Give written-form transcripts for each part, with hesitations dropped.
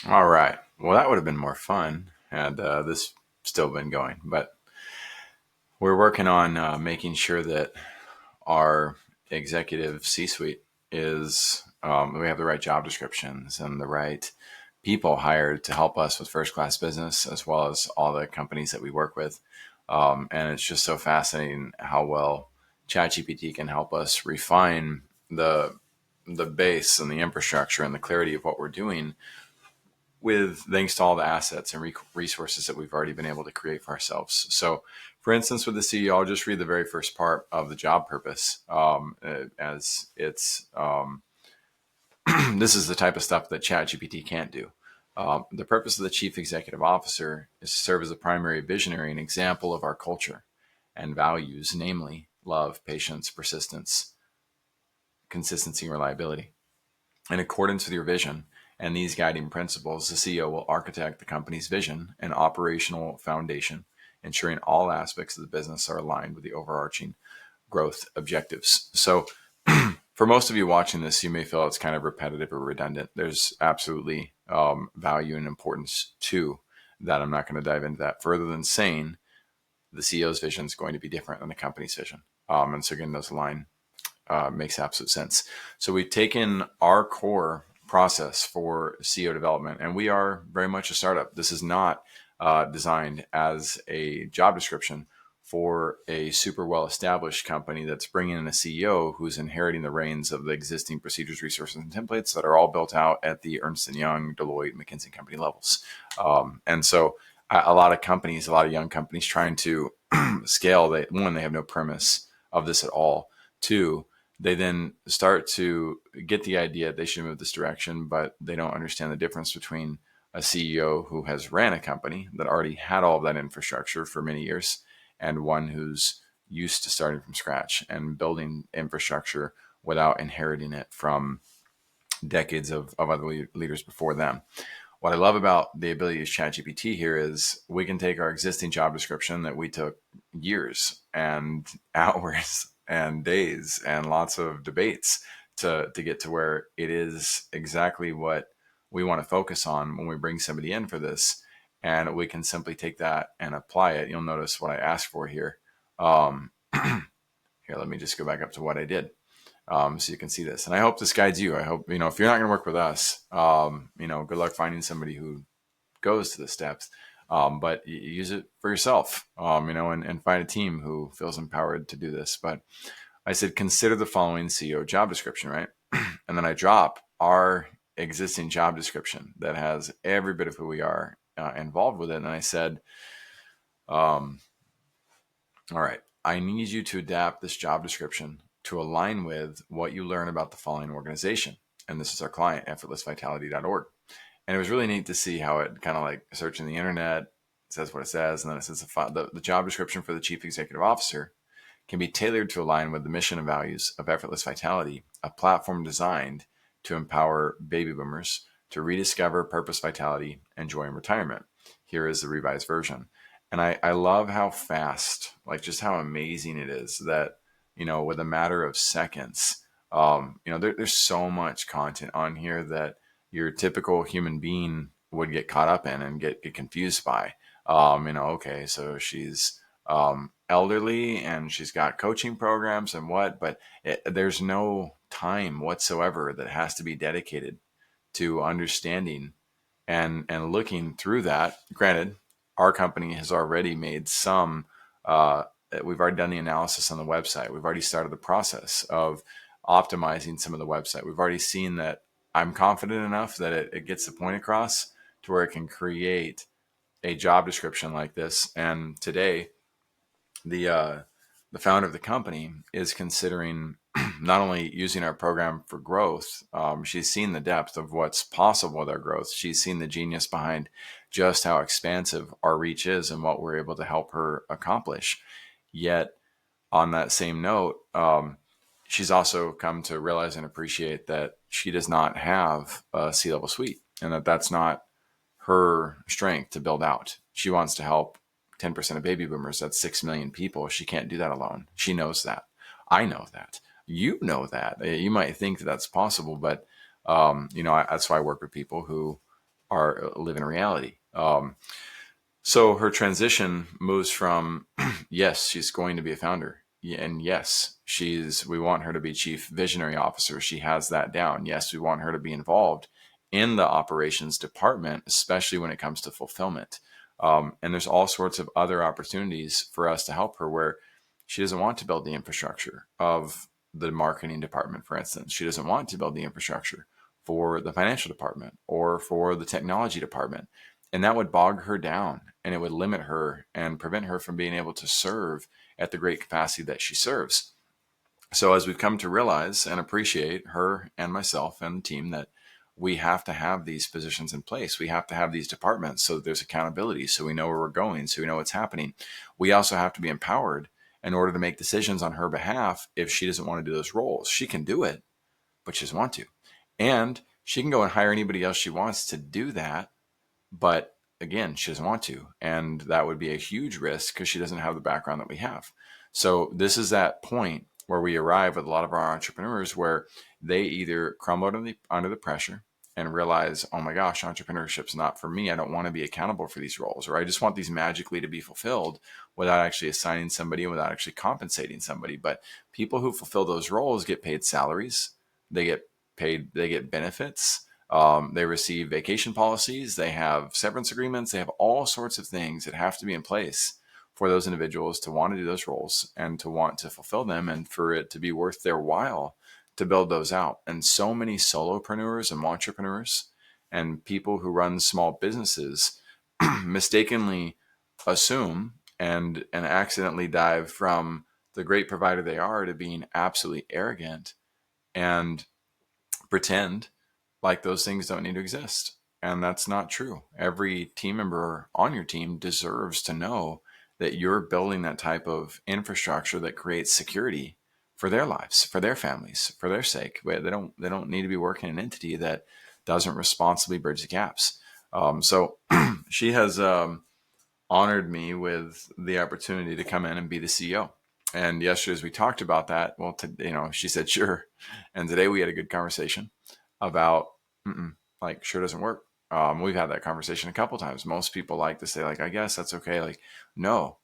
All right. Well, that would have been more fun had this still been going. But we're working on making sure that our executive C-suite is we have the right job descriptions and the right people hired to help us with first class business, as well as all the companies that we work with. And it's just so fascinating how well ChatGPT can help us refine the base and the infrastructure and the clarity of what we're doing with thanks to all the assets and resources that we've already been able to create for ourselves. So, for instance, with the CEO, I'll just read the very first part of the job purpose, as it's this is the type of stuff that ChatGPT can't do. The purpose of the chief executive officer is to serve as a primary visionary and example of our culture and values, namely love, patience, persistence, consistency, and reliability. In accordance with your vision and these guiding principles, the CEO will architect the company's vision and operational foundation, ensuring all aspects of the business are aligned with the overarching growth objectives. So, for most of you watching this, you may feel it's kind of repetitive or redundant. There's absolutely value and importance to that. I'm not going to dive into that further than saying the CEO's vision is going to be different than the company's vision. And so, again, those align makes absolute sense. So we've taken our core process for CEO development, and we are very much a startup. This is not designed as a job description for a super well-established company that's bringing in a CEO who's inheriting the reins of the existing procedures, resources, and templates that are all built out at the Ernst & Young, Deloitte, McKinsey company levels. And so a lot of companies, a lot of young companies trying to scale, they have no premise of this at all. Two, they then start to get the idea they should move this direction, but they don't understand the difference between a CEO who has ran a company that already had all of that infrastructure for many years and one who's used to starting from scratch and building infrastructure without inheriting it from decades of other leaders before them. What I love about the ability to use ChatGPT here is we can take our existing job description that we took years and hours and days and lots of debates to get to where it is exactly what we want to focus on when we bring somebody in for this. And we can simply take that and apply it. You'll notice what I asked for here. Here, let me just go back up to what I did. So you can see this. And I hope this guides you. I hope, if you're not going to work with us, good luck finding somebody who goes to the steps. But you use it for yourself, and find a team who feels empowered to do this. But I said, consider the following CEO job description, right? And then I drop our existing job description that has every bit of who we are involved with it. And I said, all right, I need you to adapt this job description to align with what you learn about the following organization. And this is our client, effortlessvitality.org. And it was really neat to see how it kind of like searching the internet, says what it says, and then it says the job description for the chief executive officer can be tailored to align with the mission and values of Effortless Vitality, a platform designed to empower baby boomers to rediscover purpose, vitality, and joy in retirement. Here is the revised version. And I love how fast, like just how amazing it is that, with a matter of seconds, there's so much content on here that your typical human being would get caught up in and get confused by. Okay, so she's elderly and she's got coaching programs and but there's no time whatsoever that has to be dedicated to understanding and looking through that. Granted, our company has already made some, we've already done the analysis on the website. We've already started the process of optimizing some of the website. We've already seen that I'm confident enough that it gets the point across to where it can create a job description like this. And today, the founder of the company is considering not only using our program for growth. She's seen the depth of what's possible with our growth. She's seen the genius behind just how expansive our reach is and what we're able to help her accomplish. Yet, on that same note, she's also come to realize and appreciate that she does not have a C-level suite and that that's not her strength to build out. She wants to help 10% of baby boomers. That's 6 million people. She can't do that alone. She knows that. I know that. You know that. You might think that that's possible, but that's why I work with people who live in reality. So her transition moves from, yes, she's going to be a founder. And yes, we want her to be chief visionary officer. She has that down. Yes, we want her to be involved in the operations department, especially when it comes to fulfillment. And there's all sorts of other opportunities for us to help her where she doesn't want to build the infrastructure of the marketing department, for instance. She doesn't want to build the infrastructure for the financial department or for the technology department. And that would bog her down and it would limit her and prevent her from being able to serve at the great capacity that she serves. So as we've come to realize and appreciate, her and myself and the team, that we have to have these positions in place. We have to have these departments so that there's accountability, so we know where we're going, so we know what's happening. We also have to be empowered in order to make decisions on her behalf if she doesn't want to do those roles. She can do it, but she doesn't want to. And she can go and hire anybody else she wants to do that. But again, she doesn't want to. And that would be a huge risk because she doesn't have the background that we have. So this is that point where we arrive with a lot of our entrepreneurs where they either crumble under the pressure and realize, oh my gosh, entrepreneurship's not for me. I don't want to be accountable for these roles, or I just want these magically to be fulfilled without actually assigning somebody and without actually compensating somebody. But people who fulfill those roles get paid salaries. They get benefits. They receive vacation policies. They have severance agreements. They have all sorts of things that have to be in place for those individuals to want to do those roles and to want to fulfill them and for it to be worth their while to build those out. And so many solopreneurs and entrepreneurs and people who run small businesses mistakenly assume and accidentally dive from the great provider they are to being absolutely arrogant and pretend like those things don't need to exist. And that's not true. Every team member on your team deserves to know that you're building that type of infrastructure that creates security for their lives, for their families, for their sake. They don't need to be working in an entity that doesn't responsibly bridge the gaps. So she has honored me with the opportunity to come in and be the CEO. And yesterday, as we talked about that, well, she said sure, and today we had a good conversation about like sure doesn't work. We've had that conversation a couple times. Most people like to say like, I guess that's okay. Like, no,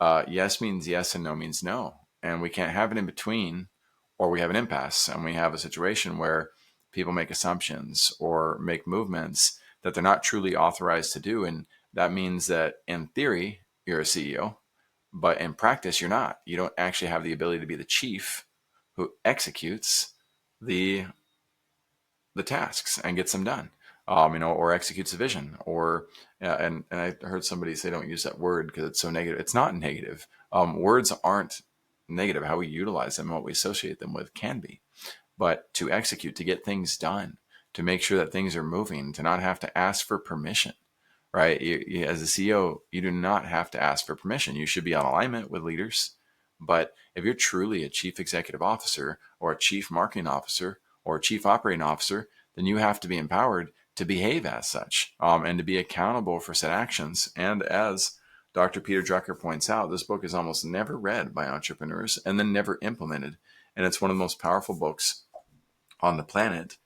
yes means yes and no means no, and we can't have it in between, or we have an impasse and we have a situation where people make assumptions or make movements that they're not truly authorized to do, and that means that in theory you're a CEO, but in practice you're not. You don't actually have the ability to be the chief who executes the tasks and gets them done, or executes a vision, or and I heard somebody say don't use that word because it's so negative. It's not negative. Words aren't negative. How we utilize them and what we associate them with can be, but to execute, to get things done, to make sure that things are moving, to not have to ask for permission, right? As a CEO, you do not have to ask for permission. You should be on alignment with leaders. But if you're truly a chief executive officer or a chief marketing officer or a chief operating officer, then you have to be empowered to behave as such, and to be accountable for said actions. And as Dr. Peter Drucker points out, this book is almost never read by entrepreneurs and then never implemented. And it's one of the most powerful books on the planet.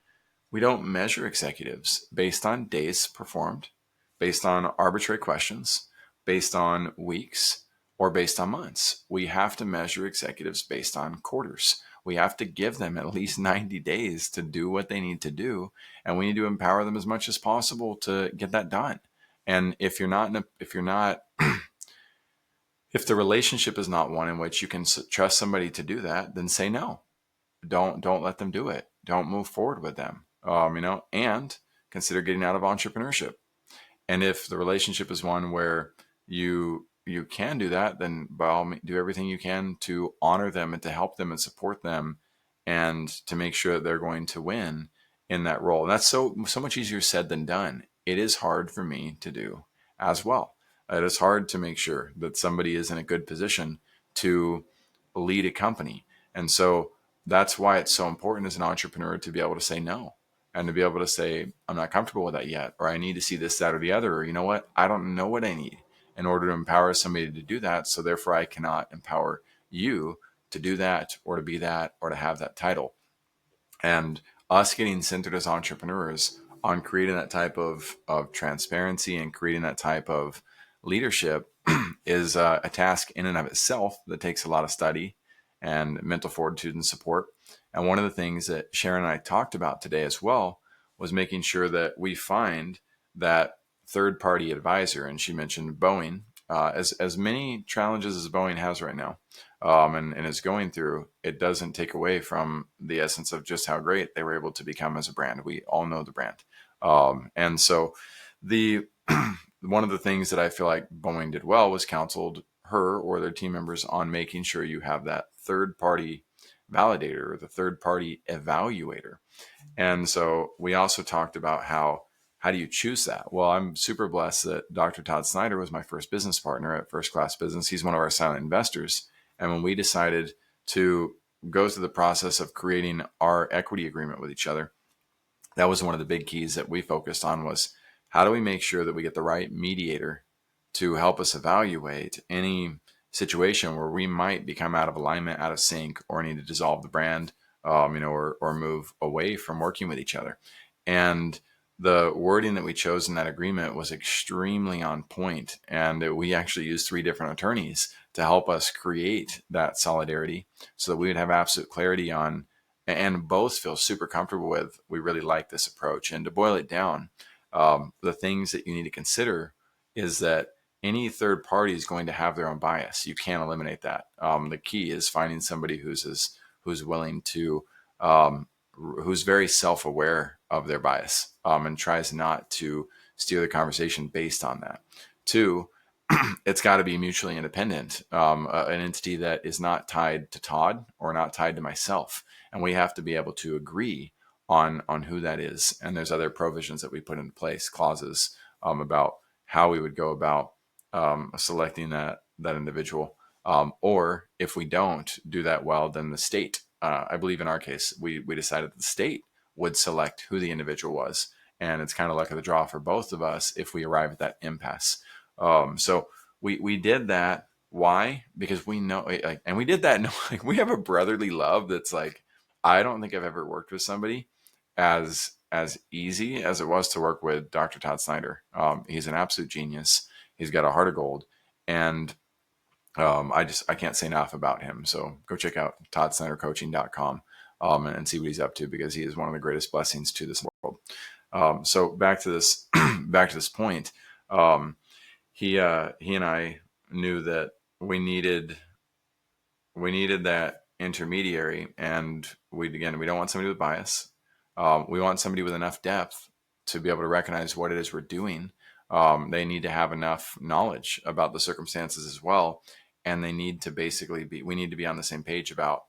We don't measure executives based on days performed, based on arbitrary questions, based on weeks, or based on months. We have to measure executives based on quarters. We have to give them at least 90 days to do what they need to do, and we need to empower them as much as possible to get that done. And if the relationship is not one in which you can trust somebody to do that, then say no. Don't let them do it. Don't move forward with them. And consider getting out of entrepreneurship. And if the relationship is one where you can do that, then by all means, do everything you can to honor them and to help them and support them, and to make sure that they're going to win in that role. And that's so much easier said than done. It is hard for me to do as well. It is hard to make sure that somebody is in a good position to lead a company. And so that's why it's so important as an entrepreneur to be able to say no, and to be able to say, I'm not comfortable with that yet, or I need to see this, that, or the other, or you know what, I don't know what I need in order to empower somebody to do that. So therefore I cannot empower you to do that, or to be that, or to have that title. And us getting centered as entrepreneurs on creating that type of transparency and creating that type of leadership is a task in and of itself that takes a lot of study and mental fortitude and support. And one of the things that Sharon and I talked about today as well was making sure that we find that third party advisor. And she mentioned Boeing. As many challenges as Boeing has right now, and is going through, it doesn't take away from the essence of just how great they were able to become as a brand. We all know the brand. And so the one of the things that I feel like Boeing did well was counseled her or their team members on making sure you have that third party validator or the third party evaluator. And so we also talked about how do you choose that? Well, I'm super blessed that Dr. Todd Snyder was my first business partner at First Class Business. He's one of our silent investors. And when we decided to go through the process of creating our equity agreement with each other, that was one of the big keys that we focused on was how do we make sure that we get the right mediator to help us evaluate any situation where we might become out of alignment, out of sync, or need to dissolve the brand, or move away from working with each other. And the wording that we chose in that agreement was extremely on point. And we actually used 3 different attorneys to help us create that solidarity so that we would have absolute clarity on, and both feel super comfortable with, we really like this approach. And to boil it down, the things that you need to consider is that any third party is going to have their own bias. You can't eliminate that. The key is finding somebody who's willing to, who's very self-aware of their bias, and tries not to steer the conversation based on that. 2, it's got to be mutually independent, an entity that is not tied to Todd or not tied to myself. And we have to be able to agree on who that is. And there's other provisions that we put into place, clauses, about how we would go about selecting that individual. Or if we don't do that well, then the state, I believe in our case, we decided that the state would select who the individual was. And it's kind of luck of the draw for both of us if we arrive at that impasse. So we did that. Why? Because we know, like, and we did that. Like, we have a brotherly love that's like, I don't think I've ever worked with somebody as easy as it was to work with Dr. Todd Snyder. He's an absolute genius. He's got a heart of gold, and I can't say enough about him. So go check out toddsnydercoaching.com, and see what he's up to, because he is one of the greatest blessings to this world. So back to this back to this point. He and I knew that we needed that intermediary, and we don't want somebody with bias. We want somebody with enough depth to be able to recognize what it is we're doing. They need to have enough knowledge about the circumstances as well, and they need to we need to be on the same page about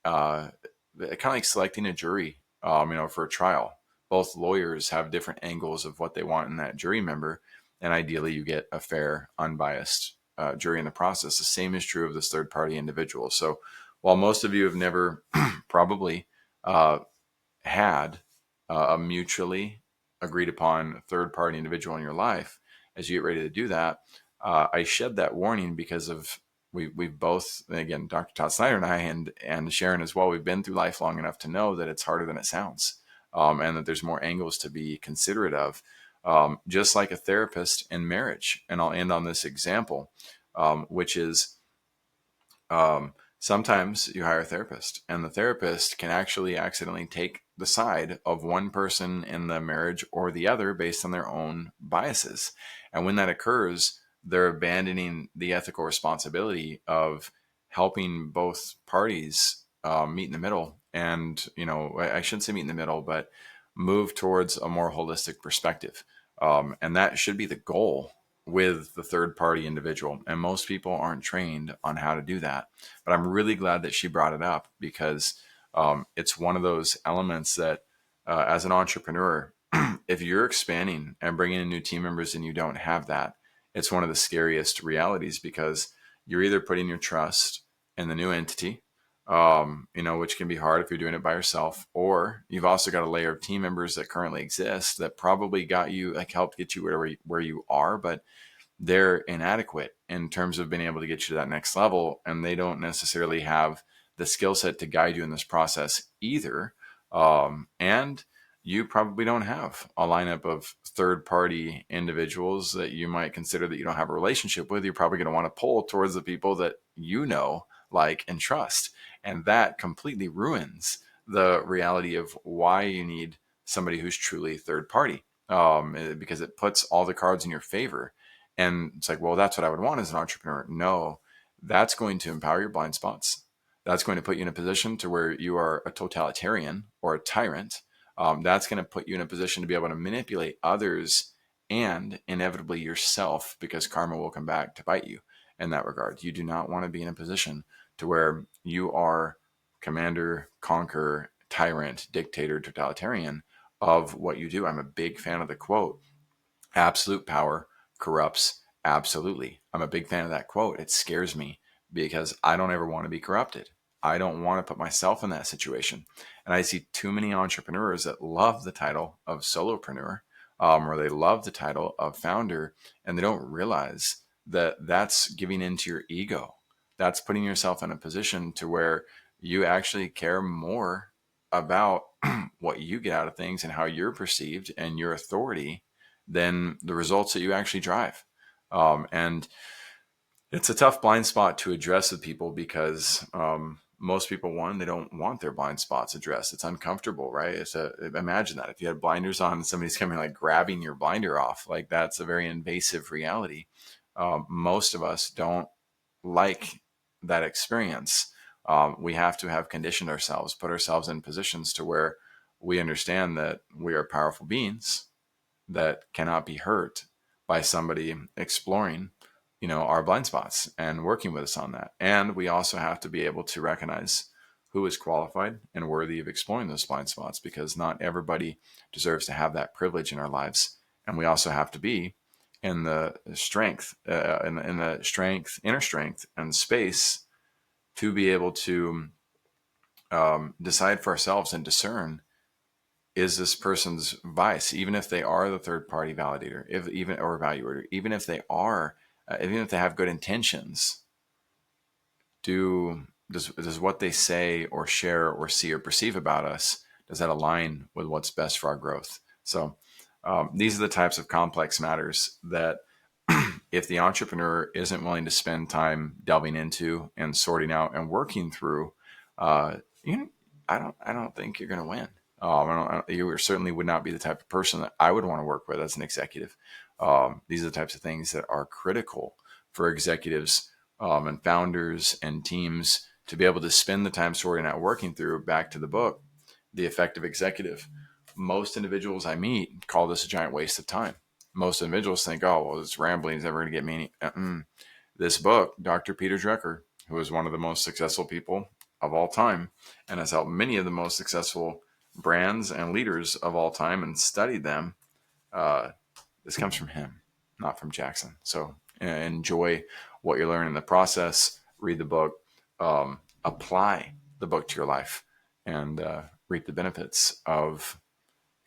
kind of like selecting a jury, for a trial. Both lawyers have different angles of what they want in that jury member, and ideally you get a fair, unbiased jury in the process. The same is true of this third party individual. So while most of you have never probably had a mutually agreed upon third party individual in your life, as you get ready to do that, I shed that warning because of we've both, again, Dr. Todd Snyder and I, and Sharon as well, we've been through life long enough to know that it's harder than it sounds, and that there's more angles to be considerate of, just like a therapist in marriage. And I'll end on this example, which is, sometimes you hire a therapist, and the therapist can actually accidentally take the side of one person in the marriage or the other based on their own biases. And when that occurs, they're abandoning the ethical responsibility of helping both parties meet in the middle. And, I shouldn't say meet in the middle, but move towards a more holistic perspective. And that should be the goal with the third party individual. And most people aren't trained on how to do that. But I'm really glad that she brought it up, because it's one of those elements that, as an entrepreneur, if you're expanding and bringing in new team members and you don't have that, it's one of the scariest realities, because you're either putting your trust in the new entity, which can be hard if you're doing it by yourself, or you've also got a layer of team members that currently exist that probably helped get you where you are, but they're inadequate in terms of being able to get you to that next level. And they don't necessarily have the skill set to guide you in this process either. And you probably don't have a lineup of third-party individuals that you might consider that you don't have a relationship with. You're probably going to want to pull towards the people that you know, like, and trust. And that completely ruins the reality of why you need somebody who's truly third party, because it puts all the cards in your favor. And it's like, well, that's what I would want as an entrepreneur. No, that's going to empower your blind spots. That's going to put you in a position to where you are a totalitarian or a tyrant. That's going to put you in a position to be able to manipulate others and inevitably yourself, because karma will come back to bite you in that regard. You do not want to be in a position to where you are commander, conqueror, tyrant, dictator, totalitarian of what you do. I'm a big fan of the quote, absolute power corrupts absolutely. I'm a big fan of that quote. It scares me because I don't ever want to be corrupted. I don't want to put myself in that situation. And I see too many entrepreneurs that love the title of solopreneur, or they love the title of founder, and they don't realize that that's giving into your ego. That's putting yourself in a position to where you actually care more about what you get out of things and how you're perceived and your authority than the results that you actually drive. And it's a tough blind spot to address with people because most people, one, they don't want their blind spots addressed. It's uncomfortable, right? Imagine that if you had blinders on and somebody's coming like grabbing your blinder off, like that's a very invasive reality. Most of us don't like that experience. We have to have conditioned ourselves, put ourselves in positions to where we understand that we are powerful beings that cannot be hurt by somebody exploring, our blind spots and working with us on that. And we also have to be able to recognize who is qualified and worthy of exploring those blind spots, because not everybody deserves to have that privilege in our lives. And we also have to be in the strength, in the strength, inner strength and space to be able to decide for ourselves and discern, is this person's vice, even if they are the third party validator, or evaluator, even if they are, even if they have good intentions, does what they say or share or see or perceive about us, does that align with what's best for our growth? So these are the types of complex matters that if the entrepreneur isn't willing to spend time delving into and sorting out and working through, I don't think you're going to win. You certainly would not be the type of person that I would want to work with as an executive. These are the types of things that are critical for executives and founders and teams to be able to spend the time sorting out, working through. Back to the book, The Effective Executive. Most individuals I meet call this a giant waste of time. Most individuals think, oh, well, this rambling is never going to get me any. This book, Dr. Peter Drucker, who is one of the most successful people of all time and has helped many of the most successful brands and leaders of all time and studied them. This comes from him, not from Jackson. So enjoy what you learn in the process. Read the book, apply the book to your life, and reap the benefits of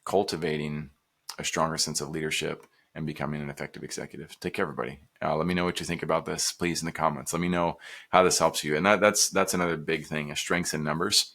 cultivating a stronger sense of leadership and becoming an effective executive. Take care, everybody. Let me know what you think about this, please, in the comments. Let me know how this helps you. And that's another big thing, is strengths in numbers.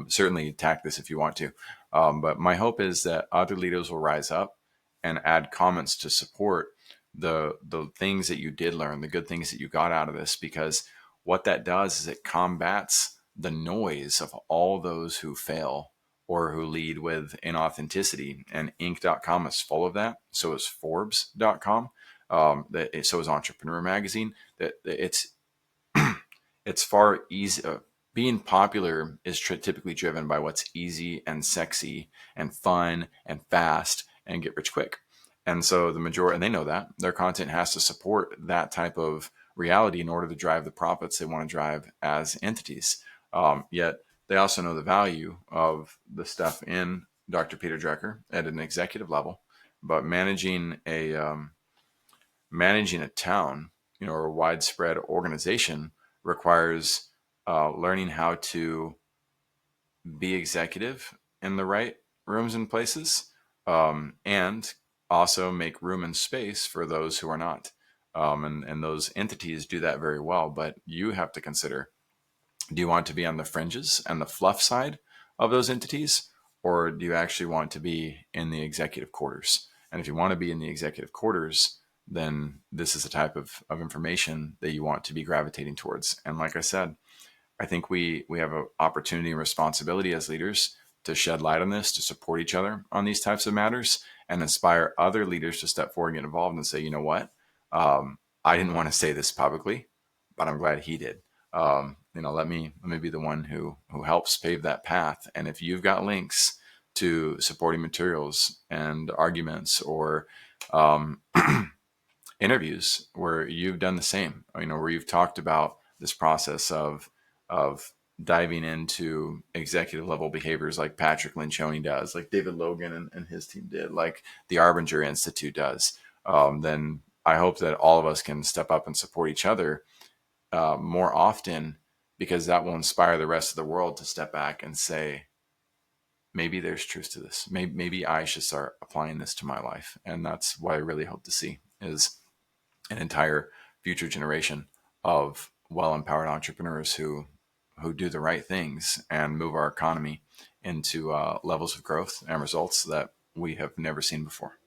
Certainly attack this if you want to. But my hope is that other leaders will rise up and add comments to support the things that you did learn, the good things that you got out of this, because what that does is it combats the noise of all those who fail or who lead with inauthenticity. And Inc.com is full of that. So is Forbes.com. So is Entrepreneur Magazine. That it's far easier. Being popular is typically driven by what's easy and sexy and fun and fast and get rich quick. And so the majority, and they know that their content has to support that type of reality in order to drive the profits they want to drive as entities. Yet they also know the value of the stuff in Dr. Peter Drucker at an executive level. But managing a town, or a widespread organization requires learning how to be executive in the right rooms and places, and also make room and space for those who are not. And those entities do that very well. But you have to consider, do you want to be on the fringes and the fluff side of those entities? or do you actually want to be in the executive quarters? And if you want to be in the executive quarters, then this is the type of information that you want to be gravitating towards. And like I said, I think we have an opportunity and responsibility as leaders to shed light on this, to support each other on these types of matters, and inspire other leaders to step forward and get involved and say, you know what, I didn't want to say this publicly, but I'm glad he did. Let me be the one who helps pave that path. And if you've got links to supporting materials and arguments or interviews where you've done the same, where you've talked about this process of diving into executive level behaviors like Patrick Lencioni does, like David Logan and his team did, like the Arbinger Institute does, then I hope that all of us can step up and support each other more often, because that will inspire the rest of the world to step back and say, maybe there's truth to this. Maybe I should start applying this to my life. And that's what I really hope to see, is an entire future generation of well-empowered entrepreneurs who do the right things and move our economy into levels of growth and results that we have never seen before.